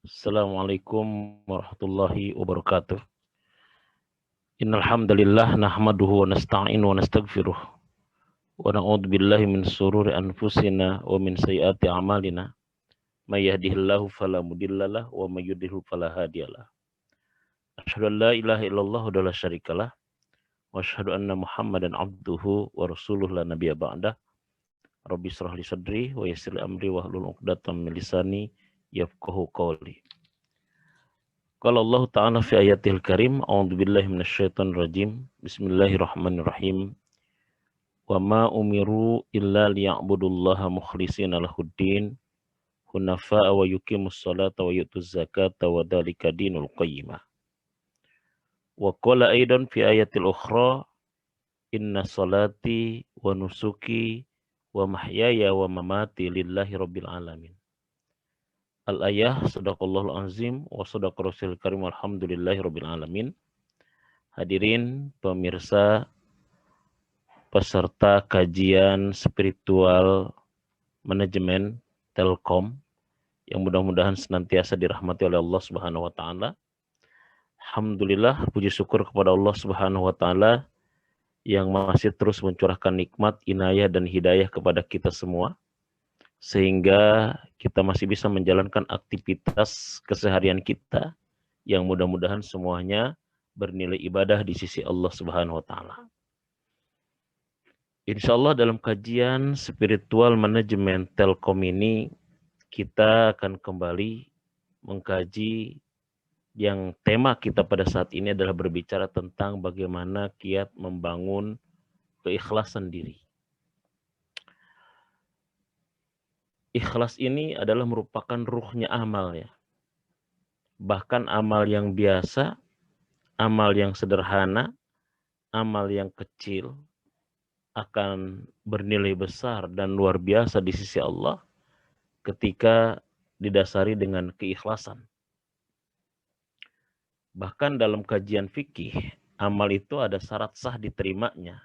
Assalamualaikum warahmatullahi wabarakatuh. Innal hamdalillah nahmaduhu wa nasta'inu wa nastaghfiruh wa na'udzu billahi min shururi anfusina wa min sayyiati a'malina. May yahdihillahu fala mudhillalah wa may yudhlil fala hadiyalah. Asyhadu an la ilaha illallah wa la syarikalah wa asyhadu anna Muhammadan abduhu wa rasuluh la nabiyya ba'dah. Rabbi shrah li sadri wa yassir li amri wahlul 'uqdatam min lisani yafqahu qawli. Qala Allah Ta'ala fi ayatil karim, a'udzu billahi minasyaitonir rajim. Bismillahirrahmanirrahim. Wa ma umiru illa liya'budullaha mukhlishina lahuddin hunafa'a wa yuqimus salata wa yutuz zakata wa dzalika dinul qayyimah. Wa qala aidan fi ayatil ukhra, inna salati wa nusuki wa mahyaya wa mamati lillahi rabbil alamin. Al-ayah sadaqallahul azim wa sadaqa rasulul karim alhamdulillahi rabbil alamin. Hadirin pemirsa peserta kajian spiritual manajemen Telkom yang mudah-mudahan senantiasa dirahmati oleh Allah Subhanahu wa taala. Alhamdulillah, puji syukur kepada Allah Subhanahu wa taala yang masih terus mencurahkan nikmat, inayah dan hidayah kepada kita semua sehingga kita masih bisa menjalankan aktivitas keseharian kita yang mudah-mudahan semuanya bernilai ibadah di sisi Allah Subhanahu wa taala. Insya Allah dalam kajian spiritual manajemen Telkom ini kita akan kembali mengkaji yang tema kita pada saat ini adalah berbicara tentang bagaimana kiat membangun keikhlasan diri. Ikhlas ini adalah merupakan ruhnya amal ya. Bahkan amal yang biasa, amal yang sederhana, amal yang kecil akan bernilai besar dan luar biasa di sisi Allah ketika didasari dengan keikhlasan. Bahkan dalam kajian fikih, amal itu ada syarat sah diterimanya.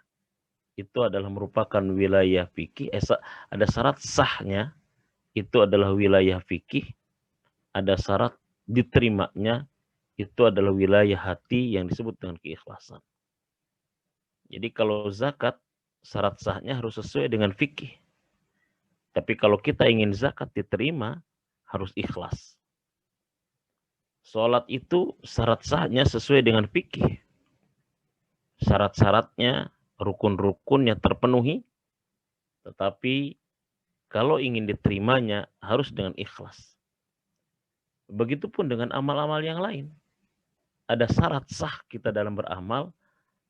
Itu adalah merupakan wilayah fikih, ada syarat sahnya, itu adalah wilayah fikih, ada syarat diterimanya, itu adalah wilayah hati yang disebut dengan keikhlasan. Jadi kalau zakat, syarat sahnya harus sesuai dengan fikih. Tapi kalau kita ingin zakat diterima, harus ikhlas. Sholat itu syarat sahnya sesuai dengan fikih. Syarat-syaratnya, rukun-rukunnya terpenuhi. Tetapi kalau ingin diterimanya harus dengan ikhlas. Begitupun dengan amal-amal yang lain. Ada syarat sah kita dalam beramal,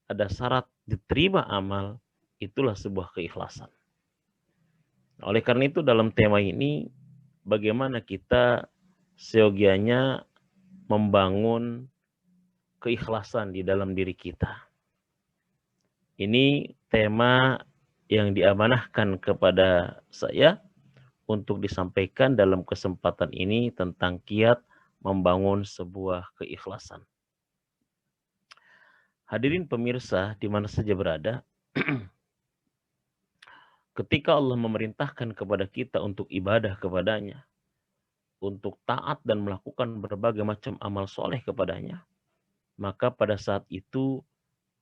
ada syarat diterima amal, itulah sebuah keikhlasan. Oleh karena itu dalam tema ini, bagaimana kita seyogianya membangun keikhlasan di dalam diri kita. Ini tema yang diamanahkan kepada saya untuk disampaikan dalam kesempatan ini tentang kiat membangun sebuah keikhlasan. Hadirin pemirsa di mana saja berada, ketika Allah memerintahkan kepada kita untuk ibadah kepadanya, untuk taat dan melakukan berbagai macam amal soleh kepadanya, maka pada saat itu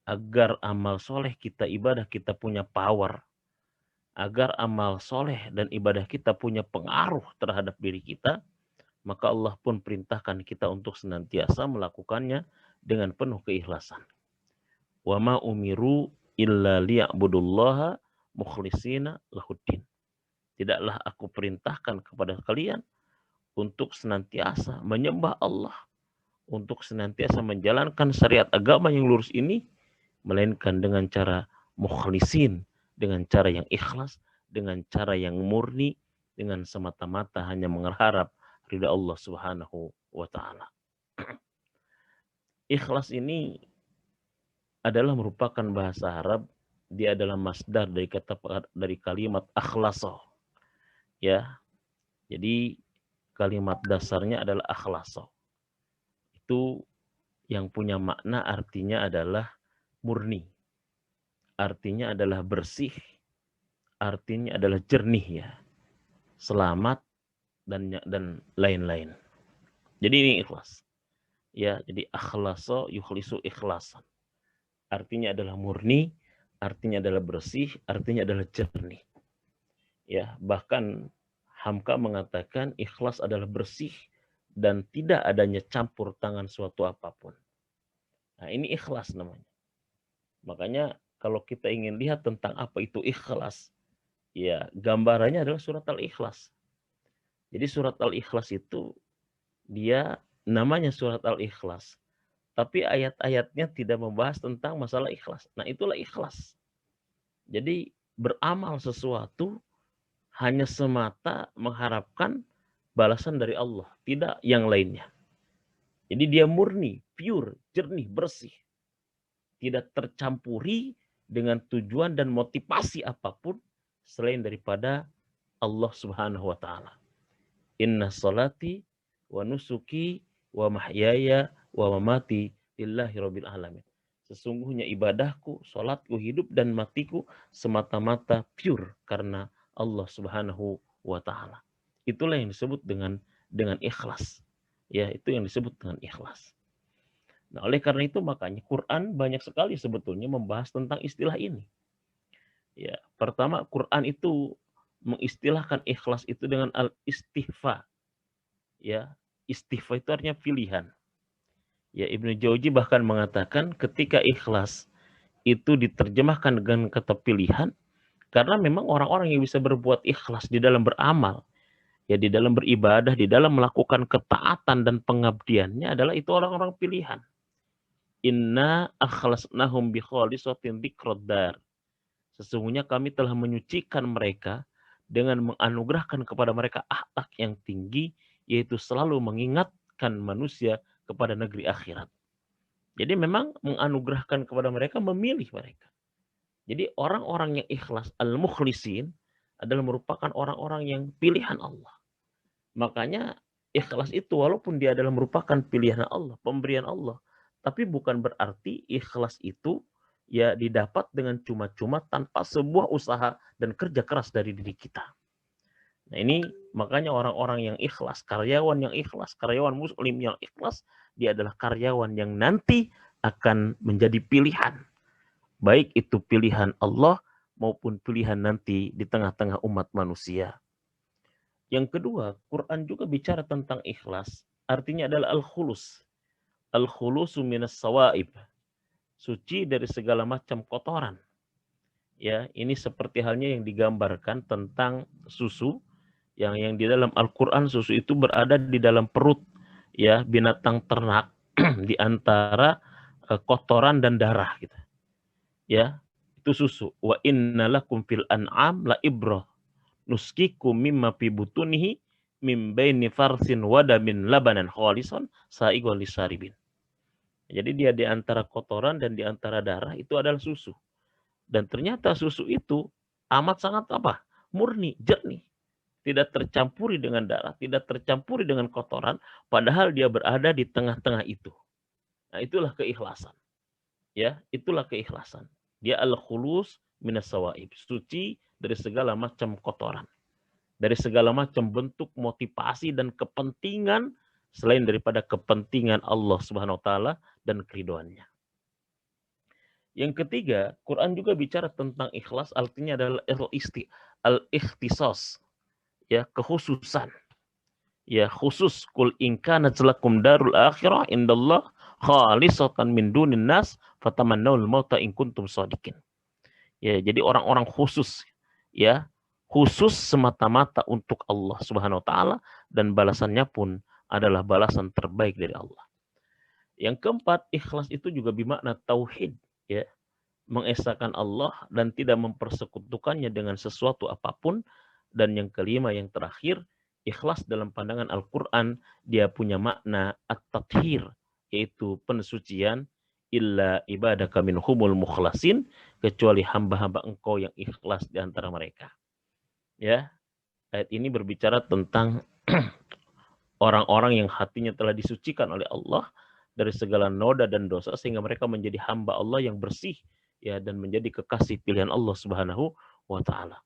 agar amal soleh kita, ibadah kita punya power, agar amal soleh dan ibadah kita punya pengaruh terhadap diri kita, maka Allah pun perintahkan kita untuk senantiasa melakukannya dengan penuh keikhlasan. Wa ma umiru illa liya'budullaha mukhlishina lahuddin. Tidaklah aku perintahkan kepada kalian untuk senantiasa menyembah Allah, untuk senantiasa menjalankan syariat agama yang lurus ini, melainkan dengan cara mukhlisin, dengan cara yang ikhlas, dengan cara yang murni, dengan semata-mata hanya mengharap ridha Allah Subhanahu wa taala. Ikhlas ini adalah merupakan bahasa Arab, dia adalah masdar dari kalimat akhlasa. Ya. Jadi kalimat dasarnya adalah akhlasa. Itu yang punya makna artinya adalah murni. Artinya adalah bersih. Artinya adalah jernih ya. Selamat dan lain-lain. Jadi ini ikhlas. Ya, jadi akhlaso yukhlisu ikhlasan. Artinya adalah murni, artinya adalah bersih, artinya adalah jernih. Ya, bahkan Hamka mengatakan ikhlas adalah bersih dan tidak adanya campur tangan suatu apapun. Nah, ini ikhlas namanya. Makanya kalau kita ingin lihat tentang apa itu ikhlas, ya gambarannya adalah surat Al-Ikhlas. Jadi surat Al-Ikhlas itu dia namanya surat Al-Ikhlas, tapi ayat-ayatnya tidak membahas tentang masalah ikhlas. Nah, itulah ikhlas. Jadi beramal sesuatu hanya semata mengharapkan balasan dari Allah, tidak yang lainnya. Jadi dia murni, pure, jernih, bersih. Tidak tercampuri dengan tujuan dan motivasi apapun selain daripada Allah Subhanahu wa taala. Inna salati wa nusuki wa mahyaya wa mamati lillahi rabbil alamin. Sesungguhnya ibadahku, salatku, hidup dan matiku semata-mata pure karena Allah Subhanahu wa taala. Itulah yang disebut dengan ikhlas. Ya, itu yang disebut dengan ikhlas. Nah, oleh karena itu makanya Quran banyak sekali sebetulnya membahas tentang istilah ini. Ya, pertama Quran itu mengistilahkan ikhlas itu dengan al-istighfa. Ya, istighfa itu artinya pilihan. Ya, Ibnu Jauzi bahkan mengatakan ketika ikhlas itu diterjemahkan dengan kata pilihan karena memang orang-orang yang bisa berbuat ikhlas di dalam beramal, ya di dalam beribadah, di dalam melakukan ketaatan dan pengabdiannya adalah itu orang-orang pilihan. Inna akhlasnahum bi khalisatin dzikrad. Sesungguhnya kami telah menyucikan mereka dengan menganugerahkan kepada mereka akhlak yang tinggi, yaitu selalu mengingatkan manusia kepada negeri akhirat. Jadi memang menganugerahkan kepada mereka, memilih mereka. Jadi orang-orang yang ikhlas, al-mukhlisin, adalah merupakan orang-orang yang pilihan Allah. Makanya ikhlas itu walaupun dia adalah merupakan pilihan Allah, pemberian Allah, tapi bukan berarti ikhlas itu ya didapat dengan cuma-cuma tanpa sebuah usaha dan kerja keras dari diri kita. Nah, ini makanya orang-orang yang ikhlas, karyawan muslim yang ikhlas, dia adalah karyawan yang nanti akan menjadi pilihan. Baik itu pilihan Allah maupun pilihan nanti di tengah-tengah umat manusia. Yang kedua, Quran juga bicara tentang ikhlas. Artinya adalah al-khulus. Al-khulusu minas sawaib. Suci dari segala macam kotoran. Ya, ini seperti halnya yang digambarkan tentang susu yang di dalam Al-Qur'an susu itu berada di dalam perut ya binatang ternak di antara kotoran dan darah gitu. Ya, itu susu. Wa innalakum fil an'am la ibrah nuskikum mimma fi butunihi mim baini farsin wadamin labanan khalisan sa'iqul lisaribin. Jadi dia di antara kotoran dan di antara darah itu adalah susu. Dan ternyata susu itu amat sangat apa? Murni, jernih. Tidak tercampuri dengan darah, tidak tercampuri dengan kotoran, padahal dia berada di tengah-tengah itu. Nah, itulah keikhlasan. Ya, itulah keikhlasan. Dia al-khulus minas sawaib, suci dari segala macam kotoran. Dari segala macam bentuk motivasi dan kepentingan selain daripada kepentingan Allah Subhanahu wa taala dan keriduannya. Yang ketiga, Quran juga bicara tentang ikhlas, artinya adalah al-ikhtisas, ya, kekhususan. Ya, khusus kul in kanat lakum darul akhirah indallah khalisatan min dunin nas fatamannawul mauta in kuntum shadiqin. Ya, jadi orang-orang khusus ya, khusus semata-mata untuk Allah Subhanahu wa taala dan balasannya pun adalah balasan terbaik dari Allah. Yang keempat, ikhlas itu juga bermakna tauhid ya, mengesahkan Allah dan tidak mempersekutukannya dengan sesuatu apapun. Dan yang kelima, yang terakhir, ikhlas dalam pandangan Al-Quran, dia punya makna at-tathir, yaitu pensucian, illa ibadaka minhumul mukhlasin, kecuali hamba-hamba engkau yang ikhlas di antara mereka. Ya, ayat ini berbicara tentang orang-orang yang hatinya telah disucikan oleh Allah dari segala noda dan dosa sehingga mereka menjadi hamba Allah yang bersih ya dan menjadi kekasih pilihan Allah Subhanahu wa taala.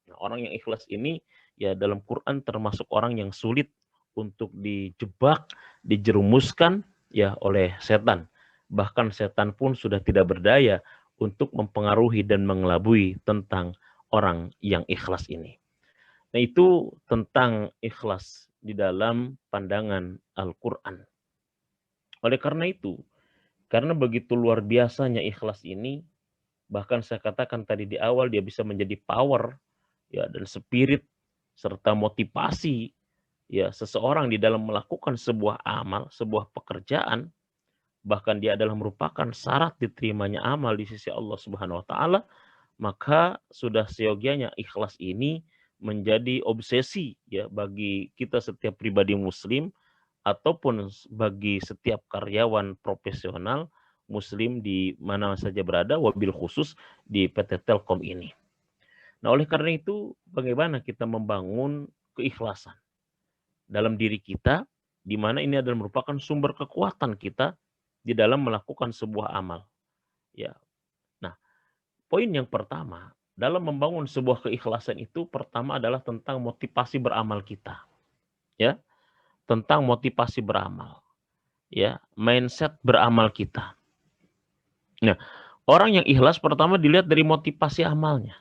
Nah, orang yang ikhlas ini ya dalam Quran termasuk orang yang sulit untuk dijebak, dijerumuskan ya oleh setan. Bahkan setan pun sudah tidak berdaya untuk mempengaruhi dan mengelabui tentang orang yang ikhlas ini. Nah, itu tentang ikhlas di dalam pandangan Al-Quran. Oleh karena itu, karena begitu luar biasanya ikhlas ini, bahkan saya katakan tadi di awal dia bisa menjadi power ya dan spirit serta motivasi ya seseorang di dalam melakukan sebuah amal, sebuah pekerjaan, bahkan dia adalah merupakan syarat diterimanya amal di sisi Allah Subhanahu wa taala, maka sudah seyogianya ikhlas ini menjadi obsesi ya bagi kita setiap pribadi muslim ataupun bagi setiap karyawan profesional muslim di mana saja berada, wabil khusus di PT Telkom ini. Nah, oleh karena itu bagaimana kita membangun keikhlasan dalam diri kita, di mana ini adalah merupakan sumber kekuatan kita di dalam melakukan sebuah amal. Ya. Nah, poin yang pertama dalam membangun sebuah keikhlasan itu pertama adalah tentang motivasi beramal kita. Ya, tentang motivasi beramal. Ya, mindset beramal kita. Nah, orang yang ikhlas pertama dilihat dari motivasi amalnya.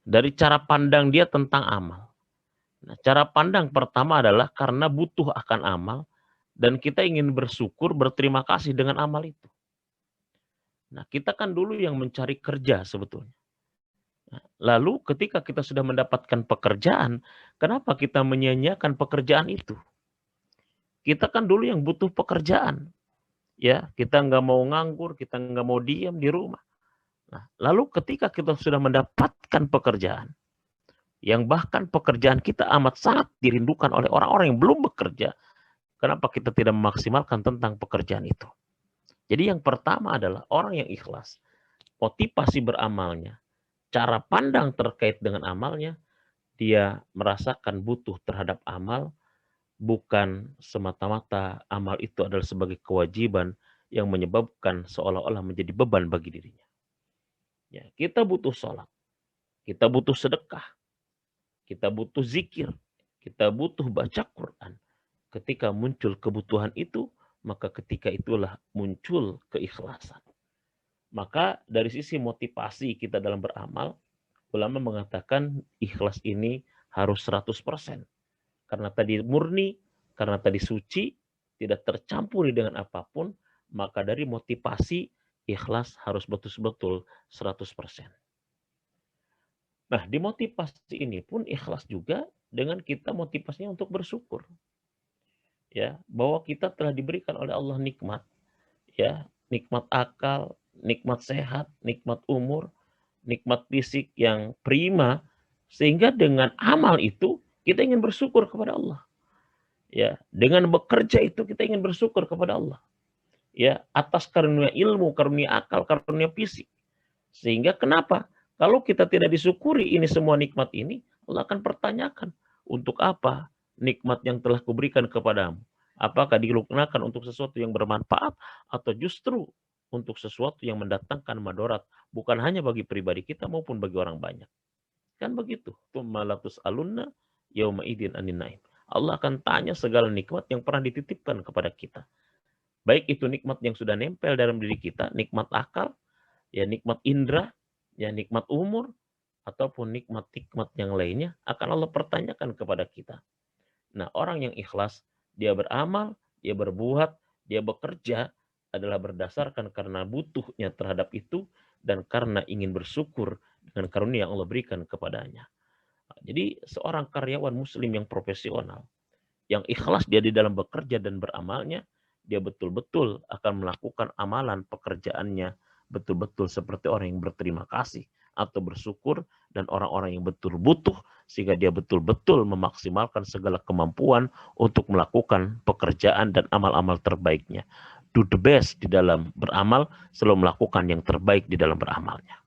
Dari cara pandang dia tentang amal. Nah, cara pandang pertama adalah karena butuh akan amal dan kita ingin bersyukur, berterima kasih dengan amal itu. Nah, kita kan dulu yang mencari kerja sebetulnya. Nah, lalu ketika kita sudah mendapatkan pekerjaan, kenapa kita menyia-nyiakan pekerjaan itu? Kita kan dulu yang butuh pekerjaan. Ya, kita nggak mau nganggur, kita nggak mau diam di rumah. Nah, lalu ketika kita sudah mendapatkan pekerjaan, yang bahkan pekerjaan kita amat sangat dirindukan oleh orang-orang yang belum bekerja, kenapa kita tidak memaksimalkan tentang pekerjaan itu? Jadi yang pertama adalah orang yang ikhlas, motivasi beramalnya, cara pandang terkait dengan amalnya, dia merasakan butuh terhadap amal, bukan semata-mata amal itu adalah sebagai kewajiban yang menyebabkan seolah-olah menjadi beban bagi dirinya. Ya, kita butuh sholat, kita butuh sedekah, kita butuh zikir, kita butuh baca Quran. Ketika muncul kebutuhan itu, maka ketika itulah muncul keikhlasan. Maka dari sisi motivasi kita dalam beramal, ulama mengatakan ikhlas ini harus 100%. Karena tadi murni, karena tadi suci, tidak tercampuri dengan apapun, maka dari motivasi ikhlas harus betul-betul 100%. Nah, di motivasi ini pun ikhlas juga dengan kita motivasinya untuk bersyukur. Ya, bahwa kita telah diberikan oleh Allah nikmat, ya, nikmat akal, nikmat sehat, nikmat umur, nikmat fisik yang prima, sehingga dengan amal itu kita ingin bersyukur kepada Allah. Ya, dengan bekerja itu kita ingin bersyukur kepada Allah. Ya, atas karunia ilmu, karunia akal, karunia fisik. Sehingga kenapa? Kalau kita tidak disyukuri ini semua nikmat ini, Allah akan pertanyakan, untuk apa nikmat yang telah kuberikan kepadamu? Apakah digunakan untuk sesuatu yang bermanfaat atau justru untuk sesuatu yang mendatangkan madorat bukan hanya bagi pribadi kita maupun bagi orang banyak. Kan begitu. Tumalatus alunna yauma idin anin naim. Allah akan tanya segala nikmat yang pernah dititipkan kepada kita. Baik itu nikmat yang sudah nempel dalam diri kita, nikmat akal, ya nikmat indera, ya nikmat umur, ataupun nikmat-nikmat yang lainnya akan Allah pertanyakan kepada kita. Nah, orang yang ikhlas, dia beramal, dia berbuat, dia bekerja adalah berdasarkan karena butuhnya terhadap itu dan karena ingin bersyukur dengan karunia yang Allah berikan kepadanya. Jadi seorang karyawan muslim yang profesional, yang ikhlas dia di dalam bekerja dan beramalnya, dia betul-betul akan melakukan amalan pekerjaannya betul-betul seperti orang yang berterima kasih atau bersyukur dan orang-orang yang betul butuh sehingga dia betul-betul memaksimalkan segala kemampuan untuk melakukan pekerjaan dan amal-amal terbaiknya. Do the best di dalam beramal, selalu melakukan yang terbaik di dalam beramalnya.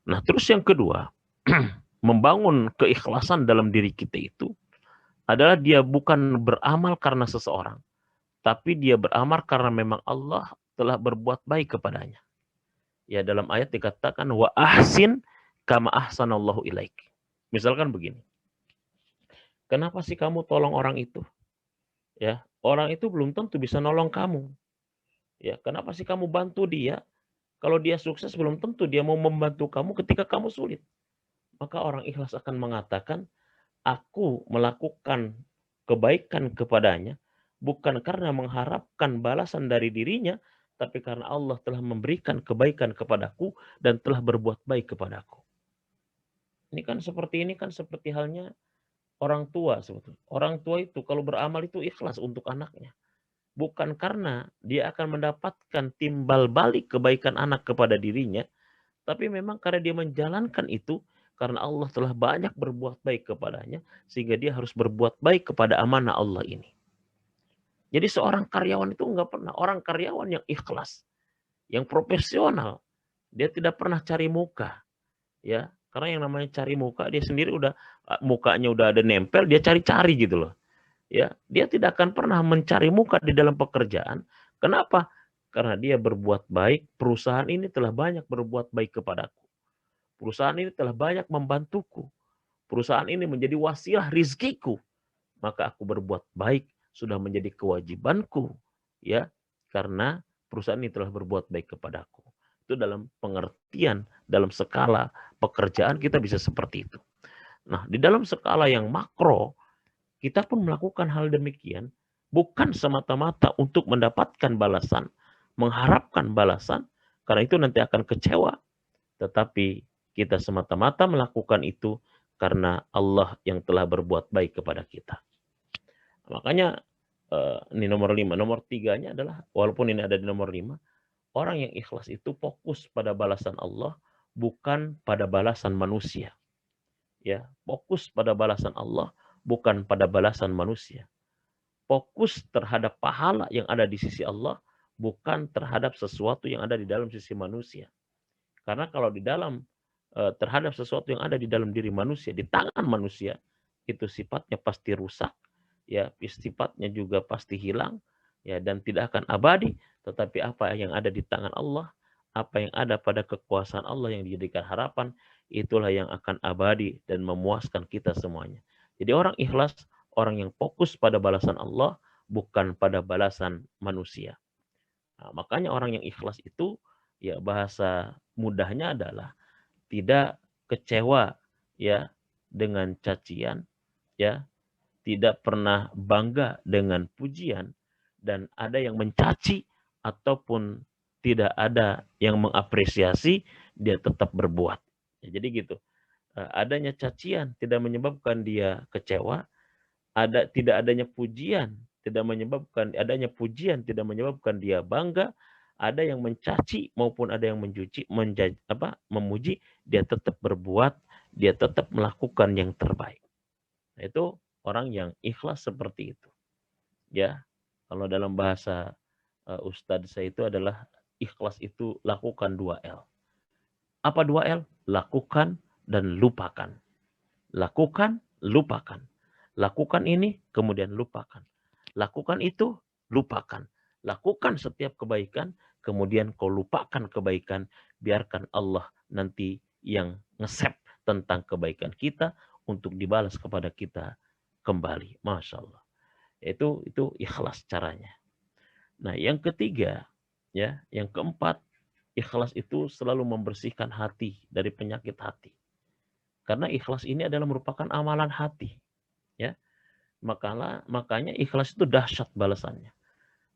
Nah, terus yang kedua, membangun keikhlasan dalam diri kita itu adalah dia bukan beramal karena seseorang, tapi dia beramal karena memang Allah telah berbuat baik kepadanya. Ya, dalam ayat dikatakan wa ahsin kama ahsanallahu ilaik. Misalkan begini. Kenapa sih kamu tolong orang itu? Ya, orang itu belum tentu bisa nolong kamu. Ya, kenapa sih kamu bantu dia? Kalau dia sukses belum tentu dia mau membantu kamu ketika kamu sulit. Maka orang ikhlas akan mengatakan, aku melakukan kebaikan kepadanya bukan karena mengharapkan balasan dari dirinya, tapi karena Allah telah memberikan kebaikan kepadaku dan telah berbuat baik kepadaku. Ini kan seperti halnya orang tua sebetulnya. Orang tua itu kalau beramal itu ikhlas untuk anaknya. Bukan karena dia akan mendapatkan timbal balik kebaikan anak kepada dirinya, tapi memang karena dia menjalankan itu karena Allah telah banyak berbuat baik kepadanya sehingga dia harus berbuat baik kepada amanah Allah ini. Jadi seorang karyawan itu enggak pernah, orang karyawan yang ikhlas, yang profesional, dia tidak pernah cari muka, ya. Karena yang namanya cari muka dia sendiri udah mukanya udah ada nempel, dia cari-cari gitu loh. Ya, dia tidak akan pernah mencari muka di dalam pekerjaan. Kenapa? Karena dia berbuat baik, perusahaan ini telah banyak berbuat baik kepadaku. Perusahaan ini telah banyak membantuku. Perusahaan ini menjadi wasilah rizkiku. Maka aku berbuat baik sudah menjadi kewajibanku. Ya, karena perusahaan ini telah berbuat baik kepadaku. Itu dalam pengertian, dalam skala pekerjaan kita bisa seperti itu. Nah, di dalam skala yang makro, kita pun melakukan hal demikian bukan semata-mata untuk mendapatkan balasan, mengharapkan balasan, karena itu nanti akan kecewa. Tetapi kita semata-mata melakukan itu karena Allah yang telah berbuat baik kepada kita. Makanya ini nomor 5. Nomor 3-nya adalah, walaupun ini ada di nomor 5, orang yang ikhlas itu fokus pada balasan Allah, bukan pada balasan manusia. Ya, fokus pada balasan Allah, bukan pada balasan manusia. Fokus terhadap pahala yang ada di sisi Allah, bukan terhadap sesuatu yang ada di dalam sisi manusia. Karena kalau di dalam terhadap sesuatu yang ada di dalam diri manusia, di tangan manusia, itu sifatnya pasti rusak, ya, sifatnya juga pasti hilang, ya, dan tidak akan abadi. Tetapi apa yang ada di tangan Allah, apa yang ada pada kekuasaan Allah yang dijadikan harapan, itulah yang akan abadi dan memuaskan kita semuanya. Jadi orang ikhlas, orang yang fokus pada balasan Allah, bukan pada balasan manusia. Nah, makanya orang yang ikhlas itu, ya, bahasa mudahnya adalah tidak kecewa, ya, dengan cacian, ya, tidak pernah bangga dengan pujian, dan ada yang mencaci ataupun tidak ada yang mengapresiasi, dia tetap berbuat. Ya, jadi gitu. Adanya cacian tidak menyebabkan dia kecewa, tidak adanya pujian tidak menyebabkan dia bangga, ada yang mencaci maupun ada yang memuji, dia tetap berbuat, dia tetap melakukan yang terbaik. Nah, itu orang yang ikhlas seperti itu. Ya, kalau dalam bahasa Ustadz saya itu adalah ikhlas itu lakukan 2L. Apa 2L? Lakukan dan lupakan. Lakukan, lupakan. Lakukan ini, kemudian lupakan. Lakukan itu, lupakan. Lakukan setiap kebaikan, kemudian kau lupakan kebaikan. Biarkan Allah nanti yang ngesep tentang kebaikan kita untuk dibalas kepada kita kembali. Masya Allah. Itu ikhlas caranya. Nah, yang ketiga, ya, yang keempat, ikhlas itu selalu membersihkan hati dari penyakit hati. Karena ikhlas ini adalah merupakan amalan hati, ya. Makanya ikhlas itu dahsyat balasannya.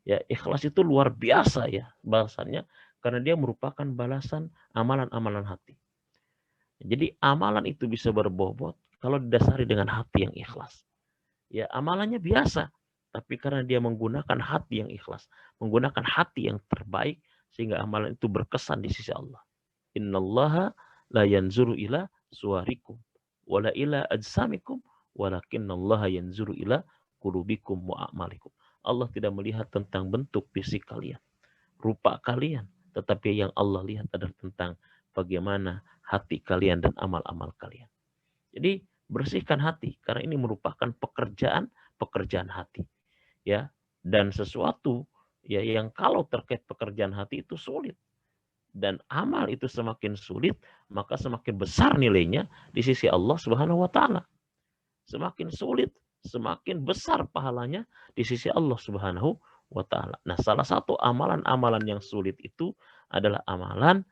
Ya, ikhlas itu luar biasa ya balasannya karena dia merupakan balasan amalan-amalan hati. Jadi amalan itu bisa berbobot kalau didasari dengan hati yang ikhlas. Ya, amalannya biasa, tapi karena dia menggunakan hati yang ikhlas, menggunakan hati yang terbaik sehingga amalan itu berkesan di sisi Allah. Innallaha la yanzuru ila suwarikum wala ila ajsamikum walakinallaha yanzuru ila qulubikum wa a'malikum. Allah tidak melihat tentang bentuk fisik kalian, rupa kalian, tetapi yang Allah lihat adalah tentang bagaimana hati kalian dan amal-amal kalian. Jadi bersihkan hati karena ini merupakan pekerjaan hati, ya. Dan sesuatu, ya, yang kalau terkait pekerjaan hati itu sulit. Dan amal itu semakin sulit, maka semakin besar nilainya di sisi Allah Subhanahu wa taala. Semakin sulit semakin besar pahalanya di sisi Allah Subhanahu wa taala. Nah, salah satu amalan-amalan yang sulit itu adalah amalan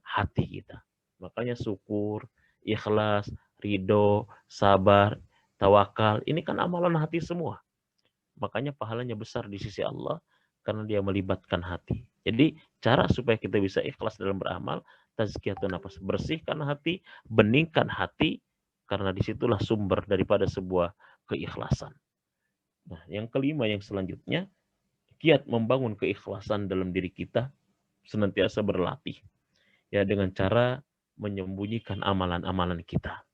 hati kita. Makanya syukur, ikhlas, ridho, sabar, tawakal, ini kan amalan hati semua. Makanya pahalanya besar di sisi Allah karena dia melibatkan hati. Jadi cara supaya kita bisa ikhlas dalam beramal, tazkiyatun nafas, bersihkan hati, beningkan hati, karena disitulah sumber daripada sebuah keikhlasan. Nah, yang kelima yang selanjutnya, kiat membangun keikhlasan dalam diri kita, senantiasa berlatih. Ya, dengan cara menyembunyikan amalan-amalan kita.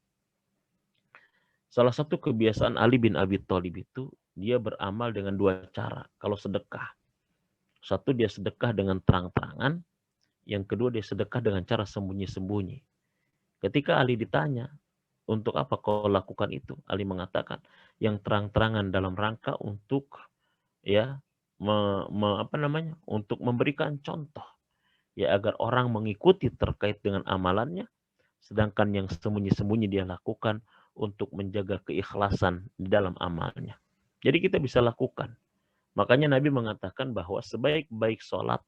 Salah satu kebiasaan Ali bin Abi Thalib itu, dia beramal dengan dua cara. Kalau sedekah, satu dia sedekah dengan terang-terangan, yang kedua dia sedekah dengan cara sembunyi-sembunyi. Ketika Ali ditanya, untuk apa kau lakukan itu? Ali mengatakan, yang terang-terangan dalam rangka untuk ya untuk memberikan contoh, ya agar orang mengikuti terkait dengan amalannya, sedangkan yang sembunyi-sembunyi dia lakukan untuk menjaga keikhlasan di dalam amalnya. Jadi kita bisa lakukan. Makanya Nabi mengatakan bahwa sebaik-baik sholat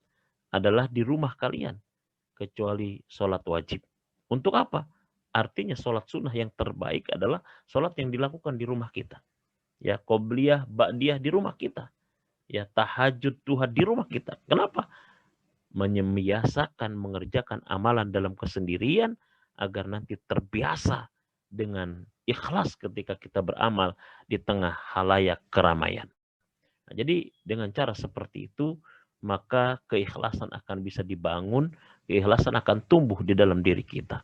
adalah di rumah kalian, kecuali sholat wajib. Untuk apa? Artinya sholat sunnah yang terbaik adalah sholat yang dilakukan di rumah kita. Ya, qobliyah, ba'diyah di rumah kita. Ya, tahajud, duha di rumah kita. Kenapa? Membiasakan mengerjakan amalan dalam kesendirian agar nanti terbiasa dengan ikhlas ketika kita beramal di tengah halayak keramaian. Nah, jadi dengan cara seperti itu, maka keikhlasan akan bisa dibangun, keikhlasan akan tumbuh di dalam diri kita.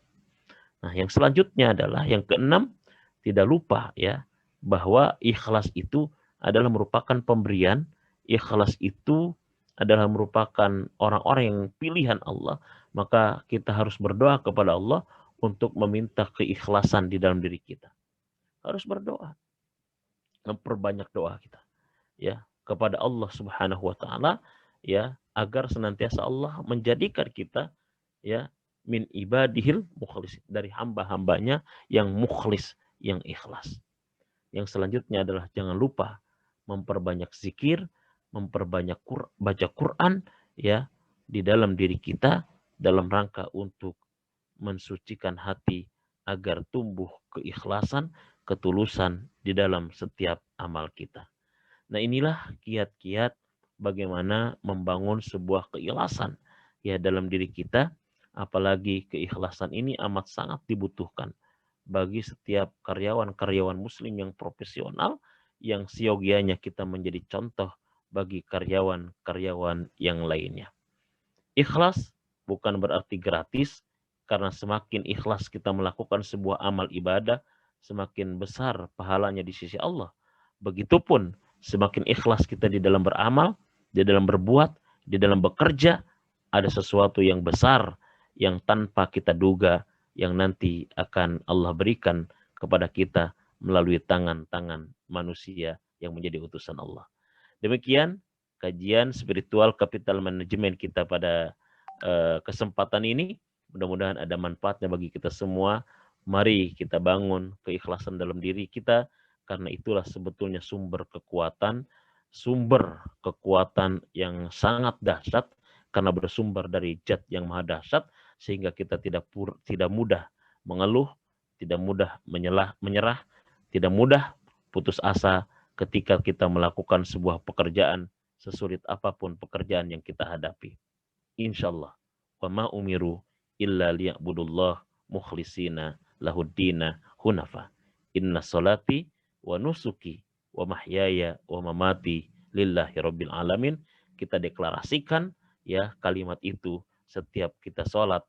Nah, yang selanjutnya adalah yang keenam, tidak lupa ya bahwa ikhlas itu adalah merupakan pemberian, ikhlas itu adalah merupakan orang-orang yang pilihan Allah, maka kita harus berdoa kepada Allah untuk meminta keikhlasan di dalam diri kita. Harus berdoa, memperbanyak doa kita ya kepada Allah Subhanahu wa taala, ya agar senantiasa Allah menjadikan kita ya min ibadihil mukhlis, dari hamba-hambanya yang mukhlis, yang ikhlas. Yang selanjutnya adalah jangan lupa memperbanyak zikir, memperbanyak baca Quran ya di dalam diri kita dalam rangka untuk mensucikan hati agar tumbuh keikhlasan, ketulusan di dalam setiap amal kita. Nah, inilah kiat-kiat bagaimana membangun sebuah keikhlasan ya dalam diri kita, apalagi keikhlasan ini amat sangat dibutuhkan bagi setiap karyawan-karyawan muslim yang profesional, yang siogianya kita menjadi contoh bagi karyawan-karyawan yang lainnya. Ikhlas bukan berarti gratis, karena semakin ikhlas kita melakukan sebuah amal ibadah, semakin besar pahalanya di sisi Allah. Begitupun semakin ikhlas kita di dalam beramal, di dalam berbuat, di dalam bekerja, ada sesuatu yang besar yang tanpa kita duga yang nanti akan Allah berikan kepada kita melalui tangan-tangan manusia yang menjadi utusan Allah. Demikian kajian spiritual capital management kita pada kesempatan ini. Mudah-mudahan ada manfaatnya bagi kita semua. Mari kita bangun keikhlasan dalam diri kita, karena itulah sebetulnya sumber kekuatan yang sangat dahsyat, karena bersumber dari zat yang maha dahsyat, sehingga kita tidak mudah mengeluh, tidak mudah menyerah, tidak mudah putus asa ketika kita melakukan sebuah pekerjaan, sesulit apapun pekerjaan yang kita hadapi. Insyaallah. Wa ma umiru illa liya'budullah mukhlisina lahuddina hunafa. Inna salati wa nusuki wa mahyaya wa mamati lillahi rabbil alamin. Kita deklarasikan ya kalimat itu setiap kita sholat,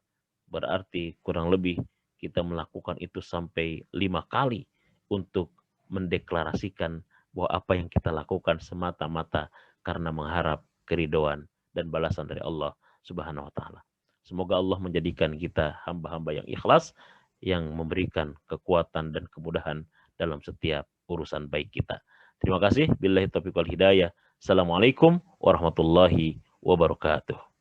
berarti kurang lebih kita melakukan itu sampai 5 kali untuk mendeklarasikan bahwa apa yang kita lakukan semata-mata karena mengharap keridhaan dan balasan dari Allah Subhanahu wa taala. Semoga Allah menjadikan kita hamba-hamba yang ikhlas, yang memberikan kekuatan dan kemudahan dalam setiap urusan baik kita. Terima kasih. Billahi taufiq wal hidayah. Assalamualaikum warahmatullahi wabarakatuh.